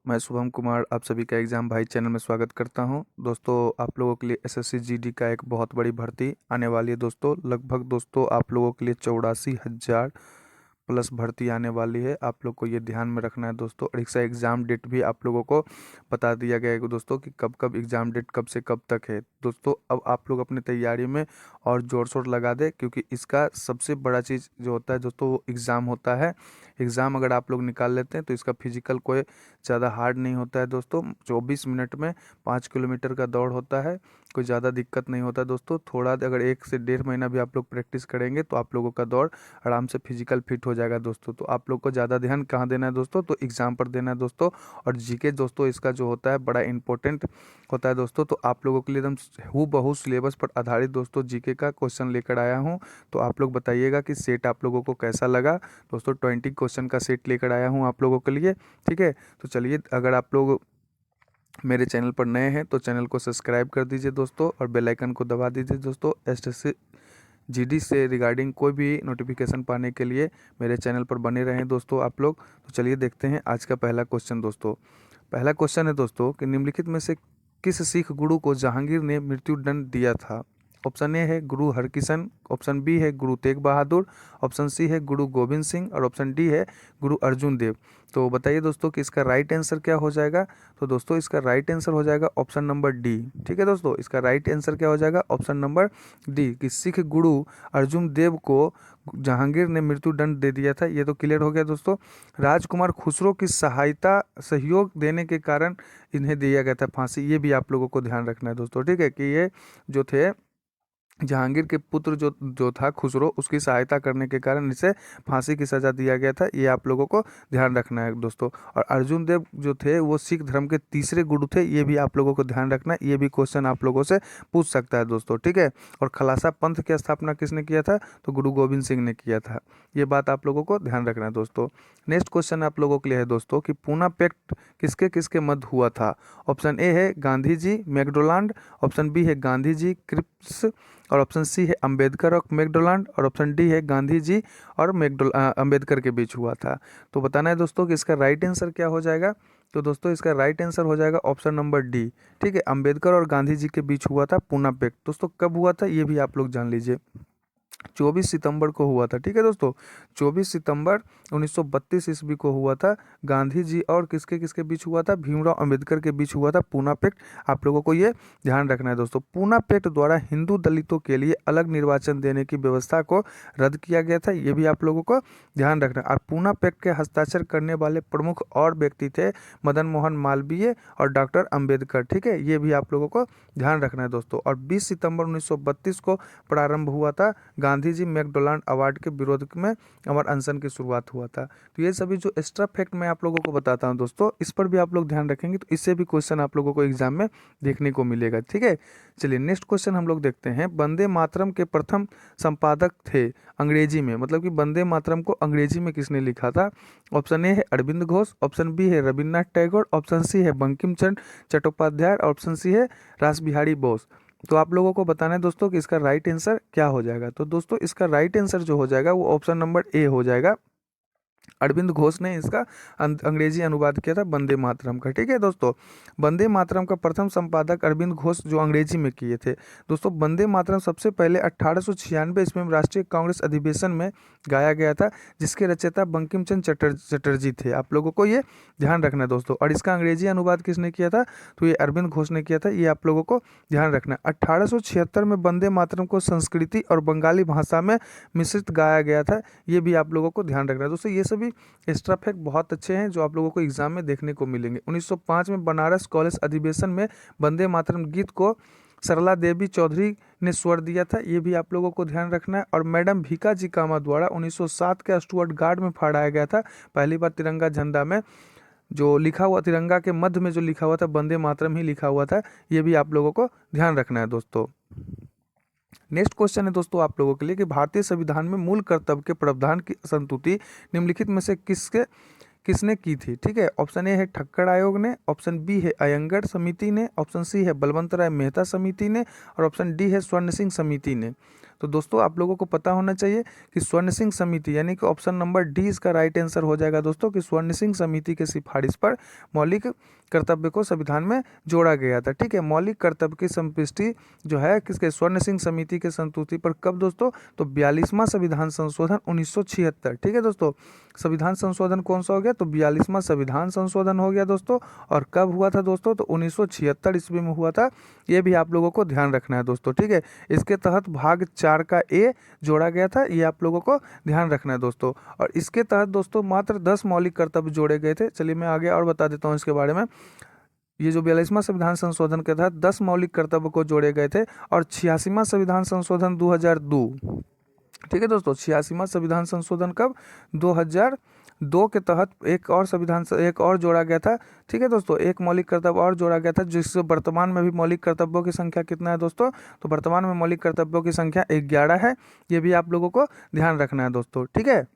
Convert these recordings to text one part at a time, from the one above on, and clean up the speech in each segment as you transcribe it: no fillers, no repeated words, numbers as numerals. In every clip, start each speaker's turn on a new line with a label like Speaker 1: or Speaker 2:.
Speaker 1: मैं शुभम कुमार आप सभी का एग्ज़ाम भाई चैनल में स्वागत करता हूं। दोस्तों आप लोगों के लिए एसएससी जीडी का एक बहुत बड़ी भर्ती आने वाली है। दोस्तों लगभग दोस्तों आप लोगों के लिए 84,000 प्लस भर्ती आने वाली है। आप लोग को ये ध्यान में रखना है दोस्तों। और इसका एग्ज़ाम डेट भी आप लोगों को बता दिया गया है दोस्तों कि कब कब एग्ज़ाम डेट कब से कब तक है। दोस्तों अब आप लोग अपनी तैयारी में और ज़ोर शोर लगा दें, क्योंकि इसका सबसे बड़ा चीज़ जो होता है दोस्तों वो एग्ज़ाम होता है। एग्ज़ाम अगर आप लोग निकाल लेते हैं तो इसका फिजिकल कोई ज़्यादा हार्ड नहीं होता है दोस्तों। 24 मिनट में 5 किलोमीटर का दौड़ होता है। कोई ज़्यादा दिक्कत नहीं होता दोस्तों। थोड़ा अगर 1 से 1.5 महीना भी आप लोग प्रैक्टिस करेंगे तो आप लोगों का दौड़ आराम से फिजिकल फिट हो जाएगा दोस्तों। तो आप लोग को ज़्यादा ध्यान कहाँ देना है दोस्तों, तो एग्ज़ाम पर देना है दोस्तों। और जीके दोस्तों इसका जो होता है बड़ा इंपॉर्टेंट होता है दोस्तों। तो आप लोगों के लिए एकदम हूबहू सिलेबस पर आधारित दोस्तों जीके का क्वेश्चन लेकर आया हूँ। तो आप लोग बताइएगा कि सेट आप लोगों को कैसा लगा दोस्तों। 20 क्वेश्चन का सेट लेकर आया हूँ आप लोगों के लिए, ठीक है। तो चलिए, अगर आप लोग मेरे चैनल पर नए हैं तो चैनल को सब्सक्राइब कर दीजिए दोस्तों और बेल आइकन को दबा दीजिए दोस्तों। एसएससी जीडी से रिगार्डिंग कोई भी नोटिफिकेशन पाने के लिए मेरे चैनल पर बने रहें दोस्तों आप लोग। तो चलिए देखते हैं आज का पहला क्वेश्चन दोस्तों। पहला क्वेश्चन है दोस्तों कि निम्नलिखित में से किस सिख गुरु को जहांगीर ने मृत्युदंड दिया था। ऑप्शन ए है गुरु हरकिशन, ऑप्शन बी है गुरु तेग बहादुर, ऑप्शन सी है गुरु गोविंद सिंह और ऑप्शन डी है गुरु अर्जुन देव। तो बताइए दोस्तों कि इसका राइट आंसर क्या हो जाएगा। तो दोस्तों इसका राइट आंसर हो जाएगा ऑप्शन नंबर डी, ठीक है दोस्तों। इसका राइट आंसर क्या हो जाएगा, ऑप्शन नंबर डी, कि सिख गुरु अर्जुन देव को जहांगीर ने मृत्युदंड दे दिया था। ये तो क्लियर हो गया दोस्तों। राजकुमार खुसरो की सहयोग देने के कारण इन्हें दिया गया था फांसी। ये भी आप लोगों को ध्यान रखना है दोस्तों, ठीक है, कि ये जो थे जहांगीर के पुत्र जो जो था खुसरो, उसकी सहायता करने के कारण इसे फांसी की सज़ा दिया गया था। ये आप लोगों को ध्यान रखना है दोस्तों। और अर्जुन देव जो थे वो सिख धर्म के तीसरे गुरु थे। ये भी आप लोगों को ध्यान रखना है। ये भी क्वेश्चन आप लोगों से पूछ सकता है दोस्तों, ठीक है। और खलासा पंथ की स्थापना किसने किया था, तो गुरु गोविंद सिंह ने किया था। ये बात आप लोगों को ध्यान रखना है दोस्तों। नेक्स्ट क्वेश्चन आप लोगों के लिए है दोस्तों कि पूना पैक्ट किसके किसके मध्य हुआ था। ऑप्शन ए है Gandhi ji McDonald, option B है गांधी जी क्रिप्स, और ऑप्शन सी है अंबेडकर और मैकडोनाल्ड, और ऑप्शन डी है गांधी जी और अंबेडकर के बीच हुआ था। तो बताना है दोस्तों कि इसका राइट आंसर क्या हो जाएगा। तो दोस्तों इसका राइट आंसर हो जाएगा ऑप्शन नंबर डी, ठीक है। अंबेडकर और गांधी जी के बीच हुआ था पूना पैक्ट। दोस्तों कब हुआ था ये भी आप लोग जान लीजिए। 24 सितंबर को हुआ था, ठीक है दोस्तों। 24 सितंबर 1932 ईस्वी को हुआ था। गांधी जी और किसके किसके बीच हुआ था, भीमराव अंबेडकर के बीच हुआ था पूना पैक्ट। आप लोगों को ये ध्यान रखना है दोस्तों। पूना पैक्ट द्वारा हिंदू दलितों के लिए अलग निर्वाचन देने की व्यवस्था को रद्द किया गया था। ये भी आप लोगों को ध्यान रखना है। और पूना पैक्ट के हस्ताक्षर करने वाले प्रमुख और व्यक्ति थे मदन मोहन मालवीय और डॉक्टर अंबेडकर, ठीक है। ये भी आप लोगों को ध्यान रखना है दोस्तों। और 20 सितंबर 1932 को प्रारंभ हुआ था गांधी जी मैकडोनाल्ड अवार्ड के विरोध में अमर अनशन की शुरुआत हुआ था। तो ये सभी जो एक्स्ट्रा फैक्ट मैं आप लोगों को बताता हूं दोस्तों, इस पर भी आप लोग ध्यान रखेंगे तो इससे भी क्वेश्चन आप लोगों को एग्जाम में देखने को मिलेगा, ठीक है। चलिए नेक्स्ट क्वेश्चन हम लोग देखते हैं। वंदे मातरम के प्रथम संपादक थे अंग्रेजी में, मतलब कि वंदे मातरम को अंग्रेजी में किसने लिखा था। ऑप्शन ए है अरविंद घोष, ऑप्शन बी है रविन्द्रनाथ टैगोर, ऑप्शन सी है बंकिम चंद्र चट्टोपाध्याय, ऑप्शन सी है रास बिहारी बोस। तो आप लोगों को बताना है दोस्तों कि इसका राइट आंसर क्या हो जाएगा। तो दोस्तों इसका राइट आंसर जो हो जाएगा वो ऑप्शन नंबर ए हो जाएगा। अरविंद घोष ने इसका अंग्रेजी अनुवाद किया था वंदे मातरम का, ठीक है दोस्तों। वंदे मातरम का प्रथम संपादक अरविंद घोष जो अंग्रेजी में किए थे। दोस्तों वंदे मातरम सबसे पहले 1896 ईस्वी में राष्ट्रीय कांग्रेस अधिवेशन में गाया गया था, जिसके रचयिता बंकिम चंद्र चटर्जी थे। आप लोगों को ये ध्यान रखना है दोस्तों। और इसका अंग्रेजी अनुवाद किसने किया था, तो ये अरविंद घोष ने किया था। ये आप लोगों को ध्यान रखना है। 1876 में वंदे मातरम को संस्कृति और बंगाली भाषा में मिश्रित गाया गया था। ये भी आप लोगों को ध्यान रखना है दोस्तों। ये सभी एक्स्ट्रा फैक्ट बहुत अच्छे हैं जो आप लोगों को एग्जाम में देखने को मिलेंगे। 1905 में बनारस कॉलेज अधिवेशन में वंदे मातरम गीत को सरला देवी चौधरी ने स्वर दिया था। ये भी आप लोगों को ध्यान रखना है। और मैडम भीकाजी कामा द्वारा 1907 के स्टुअर्ट गार्ड में फहराया गया था। पहली बार तिरंगा झंडा में जो लिखा हुआ, तिरंगा के मध्य में जो लिखा हुआ था वंदे मातरम ही लिखा हुआ था। ये भी आप लोगों को ध्यान रखना है दोस्तों। नेक्स्ट क्वेश्चन है दोस्तों आप लोगों के लिए कि भारतीय संविधान में मूल कर्तव्य के प्रावधान की संतुति निम्नलिखित में से किसने की थी, ठीक है। ऑप्शन ए है ठक्कर आयोग ने, ऑप्शन बी है अयंगर समिति ने, ऑप्शन सी है बलवंत राय मेहता समिति ने, और ऑप्शन डी है स्वर्ण सिंह समिति ने। तो दोस्तों आप लोगों को पता होना चाहिए कि स्वर्ण सिंह समिति यानी कि ऑप्शन नंबर डी इसका राइट आंसर हो जाएगा दोस्तों, कि स्वर्ण सिंह समिति के सिफारिश पर मौलिक कर्तव्य को संविधान में जोड़ा गया था। ठीक है, मौलिक कर्तव्य की संपुष्टि जो है किसके, स्वर्ण सिंह समिति के संस्तुति पर कब दोस्तों, तो 42वां संविधान संशोधन 1976। ठीक है दोस्तों, संविधान संशोधन कौन सा हो गया, तो 42वां संविधान संशोधन हो गया दोस्तों। और कब हुआ था दोस्तों, तो 1976 ईस्वी में हुआ था। ये भी आप लोगों को ध्यान रखना है दोस्तों। ठीक है, इसके तहत भाग 4 का ए जोड़ा गया था, ये आप लोगों को ध्यान रखना है दोस्तों। और इसके तहत दोस्तों मात्र 10 मौलिक कर्तव्य जोड़े गए थे। चलिए मैं आगे और बता देता हूँ इसके बारे में। ये जो 42वां संविधान संशोधन के तहत 10 मौलिक कर्तव्य को जोड़े गए थे, और 86वां संविधान संशोधन 2002। ठीक है दोस्तों, 86वां संविधान संशोधन कब, 2002 के तहत एक और जोड़ा गया था। ठीक है दोस्तों, एक मौलिक कर्तव्य और जोड़ा गया था, जिससे वर्तमान में भी मौलिक कर्तव्यों की संख्या कितना है दोस्तों, तो वर्तमान में मौलिक कर्तव्यों की संख्या 11 है। ये भी आप लोगों को ध्यान रखना है दोस्तों। ठीक है,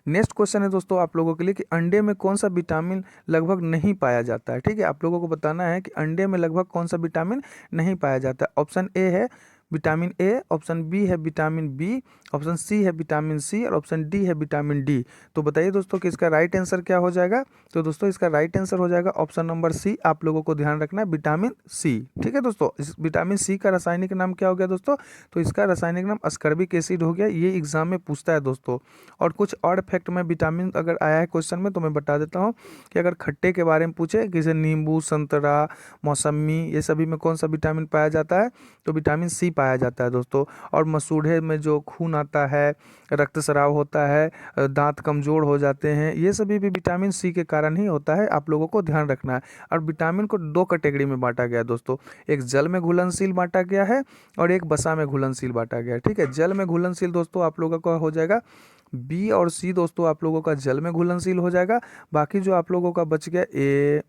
Speaker 1: नेक्स्ट क्वेश्चन है दोस्तों आप लोगों के लिए कि अंडे में कौन सा विटामिन लगभग नहीं पाया जाता है। ठीक है, आप लोगों को बताना है कि अंडे में लगभग कौन सा विटामिन नहीं पाया जाता है। ऑप्शन ए है विटामिन ए, ऑप्शन बी है विटामिन बी, ऑप्शन सी है विटामिन सी, और ऑप्शन डी है विटामिन डी। तो बताइए दोस्तों कि इसका राइट आंसर क्या हो जाएगा। तो दोस्तों इसका राइट आंसर हो जाएगा ऑप्शन नंबर सी। आप लोगों को ध्यान रखना है विटामिन सी। ठीक है दोस्तों, इस विटामिन सी का रासायनिक नाम क्या हो गया दोस्तों, तो इसका रासायनिक नाम अस्कर्बिक एसिड हो गया। ये एग्जाम में पूछता है दोस्तों। और कुछ और फैक्ट में विटामिन अगर आया है क्वेश्चन में तो मैं बता देता हूँ कि अगर खट्टे के बारे में पूछे, जैसे नींबू, संतरा, मौसमी, ये सभी में कौन सा विटामिन पाया जाता है, तो विटामिन सी पाया जाता है दोस्तों। और मसूड़े में जो खून आता है, रक्तस्राव होता है, दांत कमजोर हो जाते हैं, ये सभी भी विटामिन सी के कारण ही होता है। आप लोगों को ध्यान रखना है। और विटामिन को 2 कैटेगरी में बांटा गया है दोस्तों, एक जल में घुलनशील बांटा गया है और एक वसा में घुलनशील बांटा गया है। ठीक है, जल में घुलनशील दोस्तों आप लोगों का हो जाएगा बी और सी दोस्तों, आप लोगों का जल में घुलनशील हो जाएगा। बाकी जो आप लोगों का बच गया ए,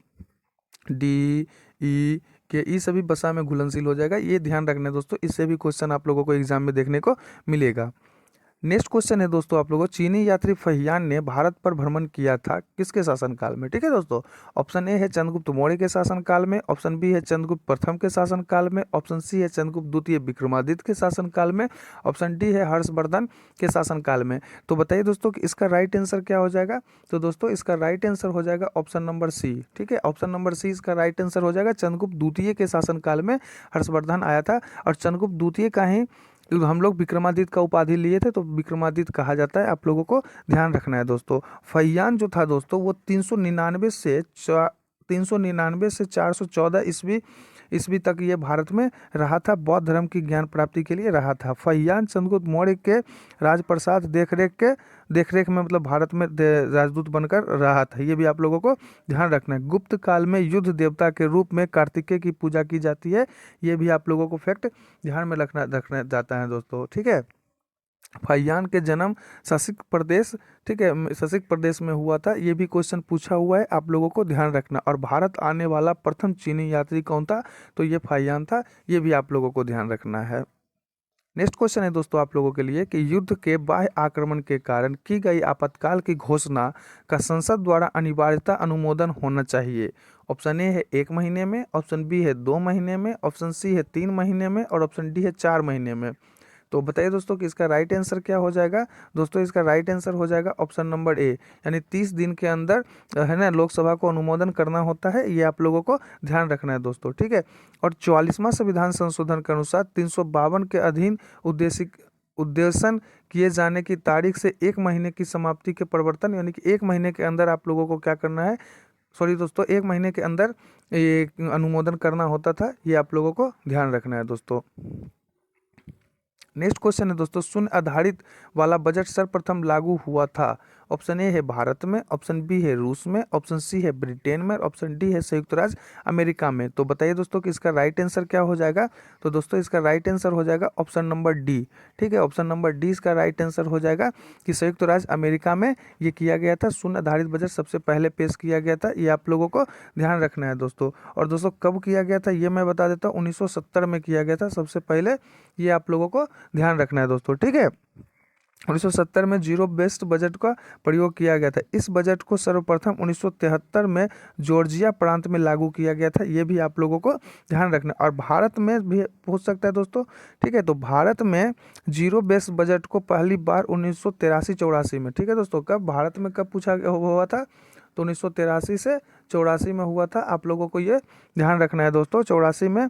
Speaker 1: डी, ई के, ये सभी वसा में घुलनशील हो जाएगा। ये ध्यान रखना है दोस्तों, इससे भी क्वेश्चन आप लोगों को एग्जाम में देखने को मिलेगा। नेक्स्ट क्वेश्चन है दोस्तों आप लोगों, चीनी यात्री फहियान ने भारत पर भ्रमण किया था किसके शासनकाल में। ठीक है दोस्तों, ऑप्शन ए है चंद्रगुप्त मौर्य के शासनकाल में, ऑप्शन बी है चंद्रगुप्त प्रथम के शासनकाल में, ऑप्शन सी है चंद्रगुप्त द्वितीय विक्रमादित्य के शासनकाल में, ऑप्शन डी है हर्षवर्धन के शासनकाल में। तो बताइए दोस्तों कि इसका राइट आंसर क्या हो जाएगा। तो दोस्तों इसका राइट आंसर हो जाएगा ऑप्शन नंबर सी। ठीक है, ऑप्शन नंबर सी इसका राइट आंसर हो जाएगा। चंद्रगुप्त द्वितीय के शासनकाल में हर्षवर्धन आया था। और चंद्रगुप्त द्वितीय का ही हम लोग विक्रमादित्य का उपाधि लिए थे, तो विक्रमादित्य कहा जाता है। आप लोगों को ध्यान रखना है दोस्तों। फहियान जो था दोस्तों वो 399 से 414 ईस्वी तक ये भारत में रहा था, बौद्ध धर्म की ज्ञान प्राप्ति के लिए रहा था। फहियान चंद्रगुप्त मौर्य के राजप्रसाद देखरेख में मतलब भारत में राजदूत बनकर रहा था। ये भी आप लोगों को ध्यान रखना है। गुप्त काल में युद्ध देवता के रूप में कार्तिकेय की पूजा की जाती है। ये भी आप लोगों को फैक्ट ध्यान में रखना जाता है दोस्तों। ठीक है, फहियान के जन्म ससिक प्रदेश, ठीक है, ससिक प्रदेश में हुआ था। ये भी क्वेश्चन पूछा हुआ है, आप लोगों को ध्यान रखना। और भारत आने वाला प्रथम चीनी यात्री कौन था, तो ये फहियान था। ये भी आप लोगों को ध्यान रखना है। नेक्स्ट क्वेश्चन है दोस्तों आप लोगों के लिए कि युद्ध के बाह्य आक्रमण के कारण की गई आपातकाल की घोषणा का संसद द्वारा अनिवार्यता अनुमोदन होना चाहिए। ऑप्शन ए है 1 महीने में, ऑप्शन बी है 2 महीने में, ऑप्शन सी है 3 महीने में, और ऑप्शन डी है 4 महीने में। तो बताइए दोस्तों कि इसका राइट आंसर क्या हो जाएगा। दोस्तों इसका राइट आंसर हो जाएगा ऑप्शन नंबर ए, यानी 30 दिन के अंदर है ना लोकसभा को अनुमोदन करना होता है। ये आप लोगों को ध्यान रखना है दोस्तों। ठीक है, और 44वां संविधान संशोधन के अनुसार 352 के अधीन उद्देशन किए जाने की तारीख से 1 महीने की समाप्ति के परिवर्तन, यानी कि 1 महीने के अंदर आप लोगों को क्या करना है, सॉरी दोस्तों 1 महीने के अंदर ये अनुमोदन करना होता था। ये आप लोगों को ध्यान रखना है दोस्तों। नेक्स्ट क्वेश्चन है दोस्तों, शून्य आधारित वाला बजट सर्वप्रथम लागू हुआ था। ऑप्शन ए है भारत में, ऑप्शन बी है रूस में, ऑप्शन सी है ब्रिटेन में, ऑप्शन डी है संयुक्त राज्य अमेरिका में। तो बताइए दोस्तों कि इसका राइट आंसर क्या हो जाएगा। तो दोस्तों इसका राइट आंसर हो जाएगा ऑप्शन नंबर डी। ठीक है, ऑप्शन नंबर डी इसका राइट आंसर हो जाएगा कि संयुक्त राज्य अमेरिका में ये किया गया था। शून्य आधारित बजट सबसे पहले पेश किया गया था। ये आप लोगों को ध्यान रखना है दोस्तों। और दोस्तों कब किया गया था ये मैं बता देता हूँ, 1970 में किया गया था सबसे पहले। ये आप लोगों को ध्यान रखना है दोस्तों। ठीक है, 1970 में जीरो बेस्ड बजट का प्रयोग किया गया था। इस बजट को सर्वप्रथम 1973 में जॉर्जिया प्रांत में लागू किया गया था। ये भी आप लोगों को ध्यान रखना। और भारत में भी पूछ सकता है दोस्तों, ठीक है। तो भारत में जीरो बेस्ड बजट को पहली बार 1983-84 में, ठीक है दोस्तों। कब भारत में कब पूछा हुआ था? तो 1983 से 84 में हुआ था। आप लोगों को ये ध्यान रखना है दोस्तों, 84 में,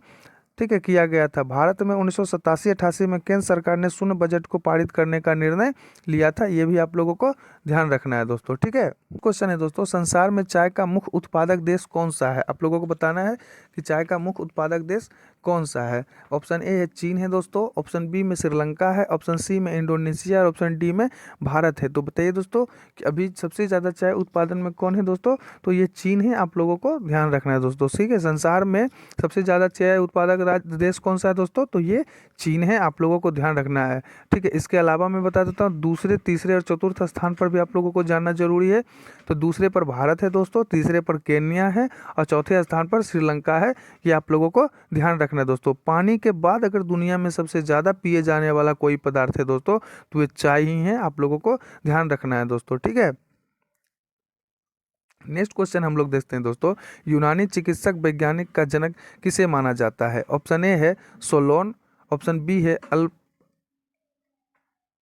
Speaker 1: ठीक है, किया गया था। भारत में 1987-88 में केंद्र सरकार ने शून्य बजट को पारित करने का निर्णय लिया था। ये भी आप लोगों को ध्यान रखना है दोस्तों, ठीक है। क्वेश्चन है दोस्तों, संसार में चाय का मुख्य उत्पादक देश कौन सा है? आप लोगों को बताना है कि चाय का मुख्य उत्पादक देश कौन सा है। ऑप्शन ए है चीन है दोस्तों, ऑप्शन बी में श्रीलंका है, ऑप्शन सी में इंडोनेशिया और ऑप्शन डी में भारत है। तो बताइए दोस्तों कि अभी सबसे ज़्यादा चाय उत्पादन में कौन है दोस्तों? तो ये चीन है। आप लोगों को ध्यान रखना है दोस्तों, ठीक है। संसार में सबसे ज़्यादा चाय उत्पादक देश कौन सा है दोस्तों? तो ये चीन है। आप लोगों को ध्यान रखना है, ठीक है। इसके अलावा मैं बता देता हूँ, दूसरे, तीसरे और चतुर्थ स्थान पर भी आप लोगों को जानना जरूरी है। तो दूसरे पर भारत है दोस्तों, तीसरे पर केन्या है और चौथे स्थान पर श्रीलंका है। ये आप लोगों को ध्यान रखना है दोस्तों। पानी के बाद अगर दुनिया में सबसे ज़्यादा पिए जाने वाला कोई पदार्थ है दोस्तों, तो ये चाय ही है। आप लोगों को ध्यान रखना है दोस्तों, ठीक है। नेक्स्ट क्वेश्चन हम लोग देखते हैं दोस्तों, यूनानी चिकित्सक वैज्ञानिक का जनक किसे माना जाता है? ऑप्शन ए है सोलोन, ऑप्शन बी है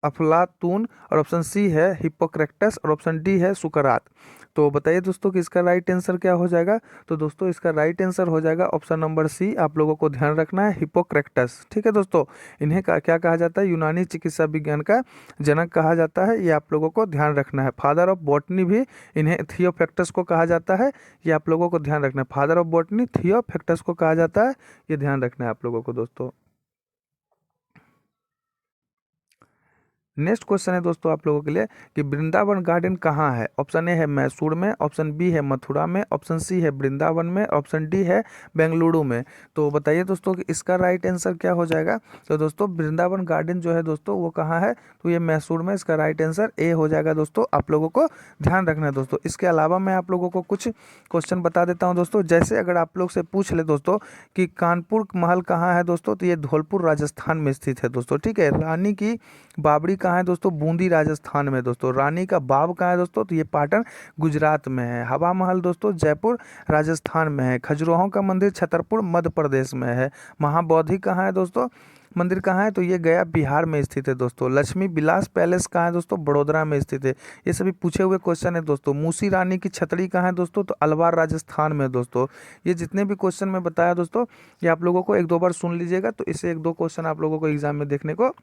Speaker 1: अफलातून और ऑप्शन सी है हिप्पोक्रेटस और ऑप्शन डी है सुकरात। तो बताइए दोस्तों कि इसका राइट आंसर क्या हो जाएगा? तो दोस्तों इसका राइट आंसर हो जाएगा ऑप्शन नंबर सी। आप लोगों को ध्यान रखना है, हिप्पोक्रेटस, ठीक है दोस्तों। इन्हें क्या कहा जाता है? यूनानी चिकित्सा विज्ञान का जनक कहा जाता है। ये आप लोगों को ध्यान रखना है। फादर ऑफ बॉटनी भी इन्हें थियोफ्रैक्टस को कहा जाता है। ये आप लोगों को ध्यान रखना है। फादर ऑफ बॉटनी थियोफ्रैक्टस को कहा जाता है। ये ध्यान रखना है आप लोगों को दोस्तों। नेक्स्ट क्वेश्चन है दोस्तों आप लोगों के लिए कि वृंदावन गार्डन कहाँ है? ऑप्शन ए है मैसूर में, ऑप्शन बी है मथुरा में, ऑप्शन सी है वृंदावन में, ऑप्शन डी है बेंगलुरु में। तो बताइए दोस्तों कि इसका राइट आंसर क्या हो जाएगा? तो दोस्तों वृंदावन गार्डन जो है दोस्तों वो कहाँ है? तो ये मैसूर में। इसका राइट आंसर ए हो जाएगा दोस्तों। आप लोगों को ध्यान रखना है दोस्तों। इसके अलावा मैं आप लोगों को कुछ क्वेश्चन बता देता हूँ दोस्तों। जैसे अगर आप लोग से पूछ ले दोस्तों कि कानपुर महल कहाँ है दोस्तों, तो ये धौलपुर राजस्थान में स्थित है दोस्तों, ठीक है। रानी की बावड़ी कहाँ है दोस्तों? बूंदी राजस्थान में दोस्तों। रानी का बाव कहाँ है दोस्तों? तो ये पाटन गुजरात में है। हवा महल दोस्तों जयपुर राजस्थान में है। खजुराहो का मंदिर छतरपुर मध्य प्रदेश में है। महाबोधि कहाँ है दोस्तों? मंदिर कहाँ है? तो ये गया बिहार में स्थित है दोस्तों। लक्ष्मी विलास पैलेस कहाँ है दोस्तों? बड़ोदरा में स्थित है। ये सभी पूछे हुए क्वेश्चन है दोस्तों। मूसी रानी की छतरी कहाँ है दोस्तों? तो अलवार राजस्थान में दोस्तों। ये जितने भी क्वेश्चन मैं बताया दोस्तों, ये आप लोगों को एक दो बार सुन लीजिएगा, तो इससे एक दो क्वेश्चन आप लोगों को एग्जाम में देखने को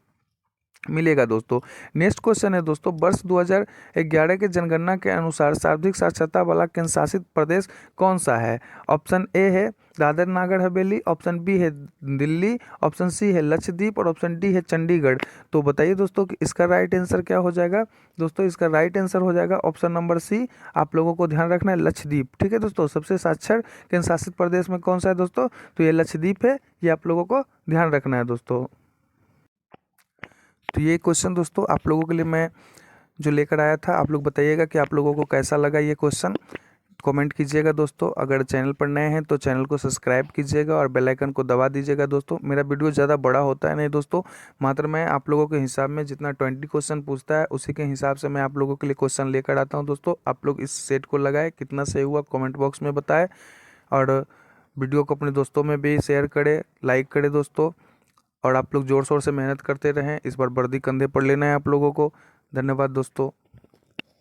Speaker 1: मिलेगा दोस्तों। नेक्स्ट क्वेश्चन है दोस्तों, वर्ष 2011 के जनगणना के अनुसार सर्वाधिक साक्षरता वाला केंद्र शासित प्रदेश कौन सा है? ऑप्शन ए है दादर नागर हवेली, ऑप्शन बी है दिल्ली, ऑप्शन सी है लक्षद्वीप और ऑप्शन डी है चंडीगढ़। तो बताइए दोस्तों कि इसका राइट आंसर क्या हो जाएगा? दोस्तों इसका राइट आंसर हो जाएगा ऑप्शन नंबर सी। आप लोगों को ध्यान रखना है, लक्षद्वीप, ठीक है दोस्तों। सबसे साक्षर केंद्र शासित प्रदेश में कौन सा है दोस्तों? तो ये लक्षद्वीप है। ये आप लोगों को ध्यान रखना है दोस्तों। तो ये क्वेश्चन दोस्तों आप लोगों के लिए मैं जो लेकर आया था, आप लोग बताइएगा कि आप लोगों को कैसा लगा ये क्वेश्चन। कमेंट कीजिएगा दोस्तों। अगर चैनल पर नए हैं तो चैनल को सब्सक्राइब कीजिएगा और बेल आइकन को दबा दीजिएगा दोस्तों। मेरा वीडियो ज़्यादा बड़ा होता है नहीं दोस्तों, मात्र मैं आप लोगों के हिसाब में जितना 20 क्वेश्चन पूछता है उसी के हिसाब से मैं आप लोगों के लिए क्वेश्चन लेकर आता हूँ दोस्तों। आप लोग इस सेट को लगाए, कितना सही हुआ कॉमेंट बॉक्स में बताएं और वीडियो को अपने दोस्तों में भी शेयर करें, लाइक करें दोस्तों। और आप लोग ज़ोर शोर से मेहनत करते रहें। इस बार वर्दी कंधे पर लेना है आप लोगों को। धन्यवाद दोस्तों।